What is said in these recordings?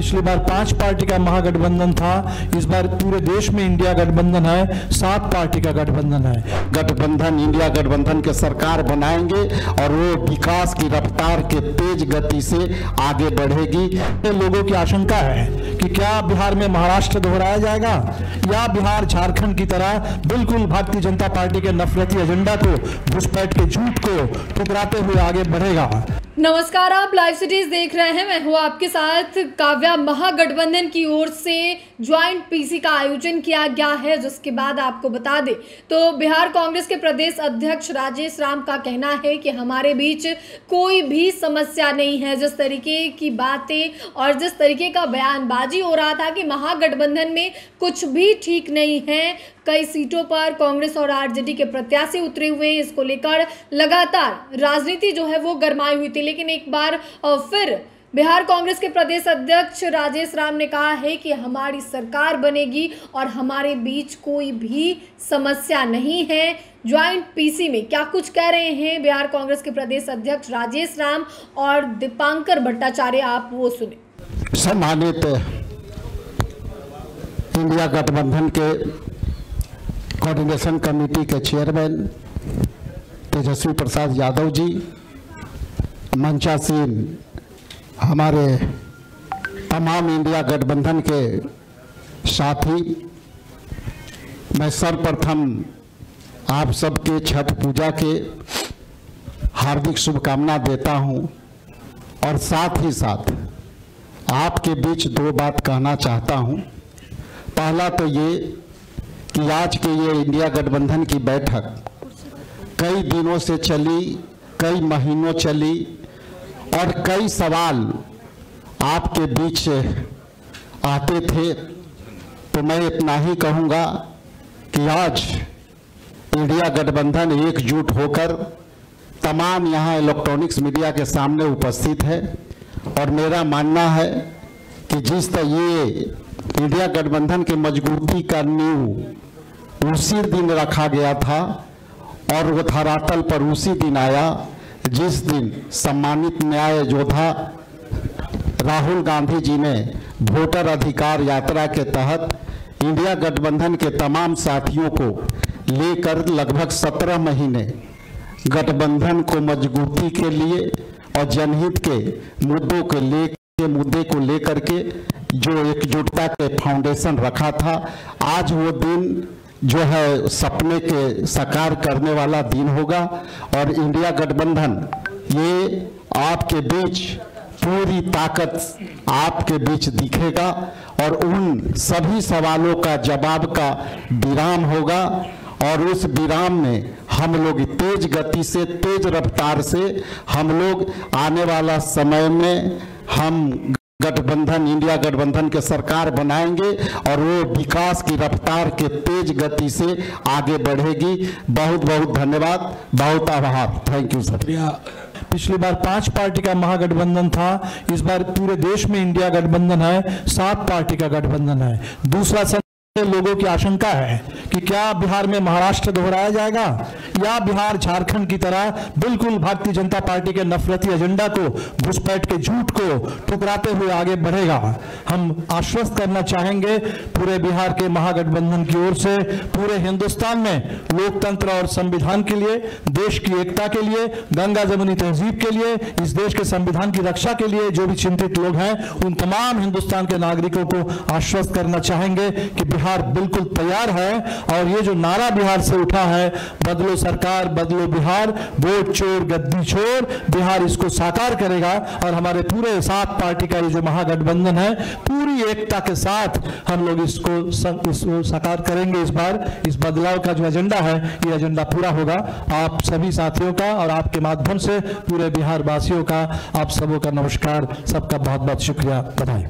पिछली बार 5 पार्टी का महागठबंधन था, इस बार पूरे देश में इंडिया गठबंधन है, 7 पार्टी का गठबंधन है। गठबंधन इंडिया गठबंधन के सरकार बनाएंगे और वो विकास की रफ्तार के तेज गति से आगे बढ़ेगी। लोगों की आशंका है कि क्या बिहार में महाराष्ट्र दोहराया जाएगा या बिहार झारखंड की तरह बिल्कुल भारतीय जनता पार्टी के नफरती एजेंडा को, घुसपैठ के झूठ को ठुकराते हुए आगे बढ़ेगा। नमस्कार, आप लाइव सिटीज देख रहे हैं। मैं हूं आपके साथ काव्या। महागठबंधन की ओर से ज्वाइंट पीसी का आयोजन किया गया है, जिसके बाद आपको बता दें तो बिहार कांग्रेस के प्रदेश अध्यक्ष राजेश राम का कहना है कि हमारे बीच कोई भी समस्या नहीं है। जिस तरीके की बातें और जिस तरीके का बयानबाजी हो रहा था कि महागठबंधन में कुछ भी ठीक नहीं है, कई सीटों पर कांग्रेस और आरजेडी के प्रत्याशी उतरे हुए हैं, इसको लेकर लगातार राजनीति जो है वो गरमाई हुई थी। लेकिन एक बार फिर बिहार कांग्रेस के प्रदेश अध्यक्ष राजेश राम ने कहा है कि हमारी सरकार बनेगी और हमारे बीच कोई भी समस्या नहीं है। ज्वाइंट पीसी में क्या कुछ कह रहे हैं बिहार कांग्रेस के प्रदेश अध्यक्ष राजेश राम और दीपांकर भट्टाचार्य, आप वो सुने। सम्मानित इंडिया गठबंधन के कोऑर्डिनेशन कमेटी के चेयरमैन तेजस्वी प्रसाद यादव जी, मंचासीन हमारे तमाम इंडिया गठबंधन के साथी, मैं सर्वप्रथम आप सबके छठ पूजा के हार्दिक शुभकामना देता हूं और साथ ही साथ आपके बीच 2 बात कहना चाहता हूं। पहला तो ये कि आज के ये इंडिया गठबंधन की बैठक कई दिनों से चली, कई महीनों चली और कई सवाल आपके बीच आते थे। तो मैं इतना ही कहूँगा कि आज इंडिया गठबंधन एकजुट होकर तमाम यहाँ इलेक्ट्रॉनिक्स मीडिया के सामने उपस्थित है और मेरा मानना है कि जिस तरह ये इंडिया गठबंधन की मजबूती का नींव उसी दिन रखा गया था और वो धरातल पर उसी दिन आया जिस दिन सम्मानित न्याय योद्धा राहुल गांधी जी ने वोटर अधिकार यात्रा के तहत इंडिया गठबंधन के तमाम साथियों को लेकर लगभग 17 महीने गठबंधन को मजबूती के लिए और जनहित के मुद्दे को लेकर के जो एकजुटता के फाउंडेशन रखा था, आज वो दिन जो है सपने के साकार करने वाला दिन होगा और इंडिया गठबंधन ये आपके बीच पूरी ताकत आपके बीच दिखेगा और उन सभी सवालों का जवाब का विराम होगा और उस विराम में हम लोग तेज गति से, तेज रफ्तार से हम लोग आने वाला समय में हम गठबंधन इंडिया गठबंधन के सरकार बनाएंगे और वो विकास की रफ्तार के तेज गति से आगे बढ़ेगी। बहुत बहुत धन्यवाद, बहुत आभार। Thank you sir. पिछली बार 5 पार्टी का महागठबंधन था, इस बार पूरे देश में इंडिया गठबंधन है, 7 पार्टी का गठबंधन है। दूसरा लोगों की आशंका है कि क्या बिहार में महाराष्ट्र दोहराया जाएगा या बिहार झारखंड की तरह बिल्कुल भारतीय जनता पार्टी के नफरती एजेंडा को, घुसपैठ के झूठ को ठुकराते हुए आगे बढ़ेगा। हम आश्वस्त करना चाहेंगे पूरे बिहार के महागठबंधन की ओर से पूरे हिंदुस्तान में लोकतंत्र और संविधान के लिए, देश की एकता के लिए, गंगा जमुनी तहजीब के लिए, इस देश के संविधान की रक्षा के लिए जो भी चिंतित लोग हैं उन तमाम हिंदुस्तान के नागरिकों को आश्वस्त करना चाहेंगे कि बिहार बिल्कुल तैयार है और ये जो नारा बिहार से उठा है, बदलो सरकार बदलो बिहार, वोट चोर गद्दी छोर, बिहार इसको साकार करेगा और हमारे पूरे 7 पार्टी का ये जो महागठबंधन है पूरी एकता के साथ हम लोग इसको साकार करेंगे। इस बार इस बदलाव का जो एजेंडा है ये एजेंडा पूरा होगा। आप सभी साथियों का और आपके माध्यम से पूरे बिहार वासियों का, आप सबों का नमस्कार, सबका बहुत बहुत शुक्रिया, बधाई।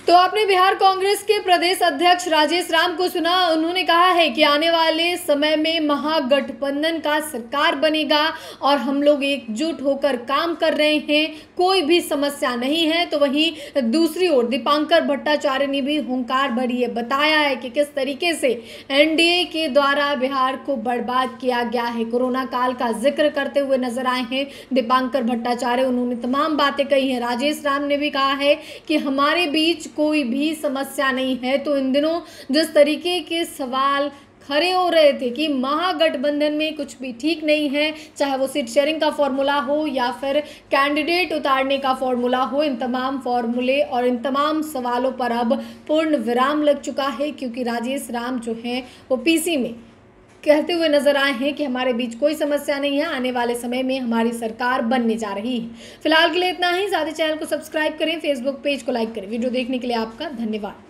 तो आपने बिहार कांग्रेस के प्रदेश अध्यक्ष राजेश राम को सुना। उन्होंने कहा है कि आने वाले समय में महागठबंधन का सरकार बनेगा और हम लोग एकजुट होकर काम कर रहे हैं, कोई भी समस्या नहीं है। तो वहीं दूसरी ओर दीपांकर भट्टाचार्य ने भी हुंकार भरी ये बताया है कि किस तरीके से एनडीए के द्वारा बिहार को बर्बाद किया गया है। कोरोना काल का जिक्र करते हुए नजर आए हैं दीपांकर भट्टाचार्य। उन्होंने तमाम बातें कही हैं। राजेश राम ने भी कहा है कि हमारे बीच कोई भी समस्या नहीं है। तो इन दिनों जिस तरीके के सवाल खड़े हो रहे थे कि महागठबंधन में कुछ भी ठीक नहीं है, चाहे वो सीट शेयरिंग का फॉर्मूला हो या फिर कैंडिडेट उतारने का फॉर्मूला हो, इन तमाम फॉर्मूले और इन तमाम सवालों पर अब पूर्ण विराम लग चुका है, क्योंकि राजेश राम जो हैं वो पीसी में कहते हुए नजर आए हैं कि हमारे बीच कोई समस्या नहीं है, आने वाले समय में हमारी सरकार बनने जा रही है। फिलहाल के लिए इतना ही। ज़्यादा चैनल को सब्सक्राइब करें, फेसबुक पेज को लाइक करें। वीडियो देखने के लिए आपका धन्यवाद।